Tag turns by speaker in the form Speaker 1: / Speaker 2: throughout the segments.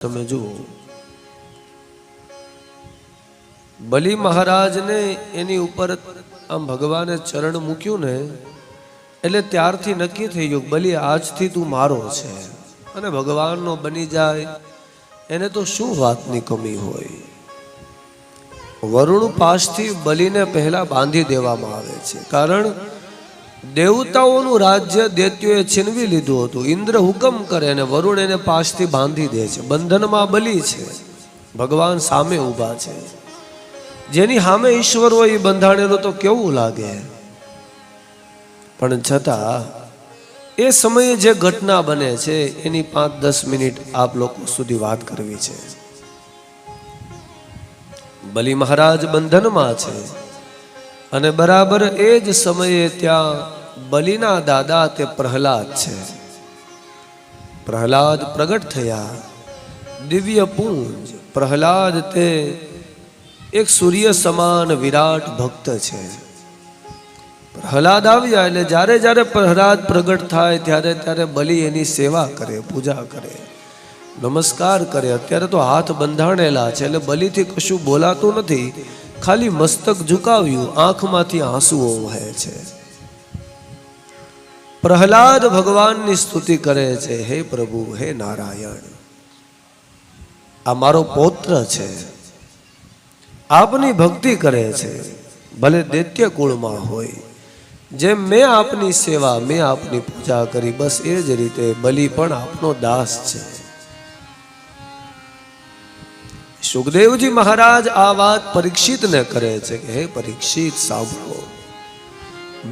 Speaker 1: તમે જુઓ, બલિ મહારાજને એની ઉપર આમ ભગવાને ચરણ મૂક્યું ને, એટલે ત્યારથી નક્કી થઈ ગયું બલિ આજથી તું મારો છે અને ભગવાનનો બની જાય એને તો શું વાતની કમી હોય. વરુણ પાસથી બલિને પહેલા બાંધી દેવામાં આવે છે, કારણ દેવતાઓનું રાજ્ય દૈત્યોએ છીનવી લીધું હતું. ઇન્દ્ર હુકમ કરે અને વરુણ એને પાસથી બાંધી દે છે. બંધનમાં બલિ છે, ભગવાન સામે ઊભા છે. જેની સામે ઈશ્વર હોય એ બંધાણેલું તો કેવું લાગે. પણ છતાં એ સમયે જે ઘટના બને છે એની 5-10 મિનિટ આપ લોકો સુધી વાત કરવી છે. બલિ મહારાજ બંધનમાં છે અને બરાબર એ જ સમયે ત્યાં બલિના દાદા તે પ્રહલાદ છે. પ્રહલાદ પ્રગટ થયા, દિવ્ય પુંજ. પ્રહલાદ તે એક સૂર્ય સમાન વિરાટ ભક્ત છે. પ્રહલાદ આવ્યા એટલે જ્યારે જ્યારે પ્રહલાદ પ્રગટ થાય ત્યારે ત્યારે બલિ એની સેવા કરે, પૂજા કરે, નમસ્કાર કરે. અત્યારે તો હાથ બંધાણેલા છે એટલે બલિથી કશું બોલાતું નથી, ખાલી મસ્તક ઝુકાવ્યું, આંખમાંથી આંસુઓ વહે છે. પ્રહલાદ ભગવાનની સ્તુતિ કરે છે, હે પ્રભુ, હે નારાયણ, આ મારો પૌત્ર છે, આપની ભક્તિ કરે છે, ભલે દૈત્ય કુળમાં હોય. જેમ મેં આપની સેવા, મેં આપની પૂજા કરી, બસ એ જ રીતે બલિ પણ આપનો દાસ છે. સુખદેવજી મહારાજ આ વાત પરીક્ષિતને કરે છે કે હે પરીક્ષિત, સાંભળો,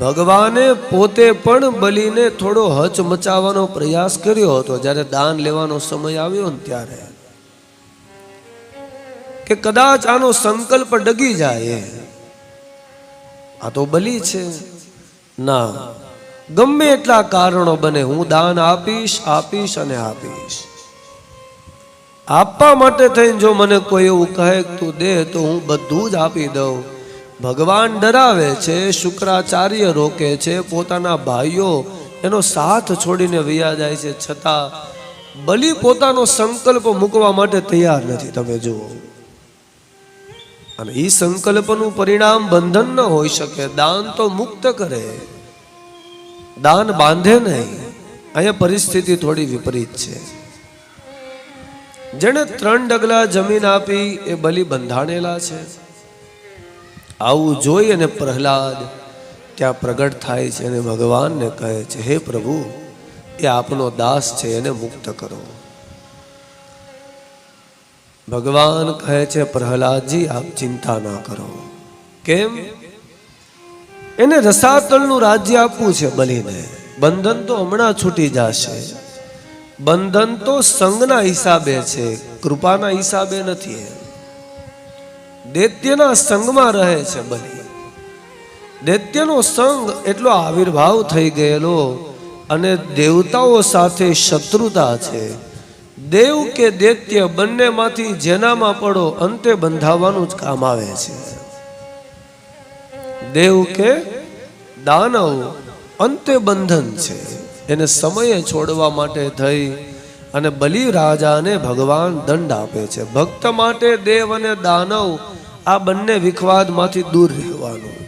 Speaker 1: ભગવાને પોતે પણ બલિને થોડો હચમચાવવાનો પ્રયાસ કર્યો હતો જ્યારે દાન લેવાનો સમય આવ્યો ને ત્યારે, કે કદાચ આનો સંકલ્પ ડગી જાય. આ તો બલિ છે, ના, ગમે એટલા કારણો બને, હું દાન આપીશ, આપીશ અને આપીશ. આપવા માટે થઈને જો મને કોઈ એવું કહે કે તું દે તો હું બધું જ આપી દઉં. ભગવાન ડરાવે છે, શુક્રાચાર્ય રોકે છે, પોતાના ભાઈઓ એનો સાથ છોડીને વયા જાય છે, છતાં બલિ પોતાનો સંકલ્પ મૂકવા માટે તૈયાર નથી. તમે જુઓ, અને એ સંકલ્પનું પરિણામ બંધન ન હોઈ શકે. દાન તો મુક્ત કરે, દાન બાંધે નહીં. અહીંયા પરિસ્થિતિ થોડી વિપરીત છે. જેને 3 ડગલા જમીન આપી એ બલિ બંધાણેલા છે. આવું જોઈ અને પ્રહલાદ ત્યાં પ્રગટ થાય છે અને ભગવાનને કહે છે, હે પ્રભુ, એ આપનો દાસ છે, એને મુક્ત કરો. ભગવાન કહે છે, પ્રહલાદજી, આપ ચિંતા ના કરો. કેમ? એને રસાતળનું રાજ્ય આપવું છે બલિને. બંધન તો હમણાં છૂટી જશે. બંધન તો સંગના હિસાબે છે, કૃપાના હિસાબે નથી. દૈત્યના સંગમાં રહે છે બલિ. દૈત્યનો સંગ એટલો આવિર્ભાવ થઈ ગયેલો અને દેવતાઓ સાથે શત્રુતા છે. દેવ કે દૈત્ય બંનેમાંથી જેનામાં પડો અંતે બંધાવવાનું જ કામ આવે છે. દેવ કે દાનવ, અંતે બંધન છે. એને સમયે છોડવા માટે થઈ અને બલિ રાજાને ભગવાન દંડ આપે છે. ભક્ત માટે દેવ અને દાનવ આ બંને વિખવાદમાંથી દૂર રહેવાનું.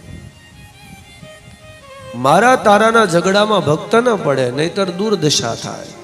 Speaker 1: મારા તારાના ઝઘડામાં ભક્ત ન પડે, નહીતર દુર્દશા થાય.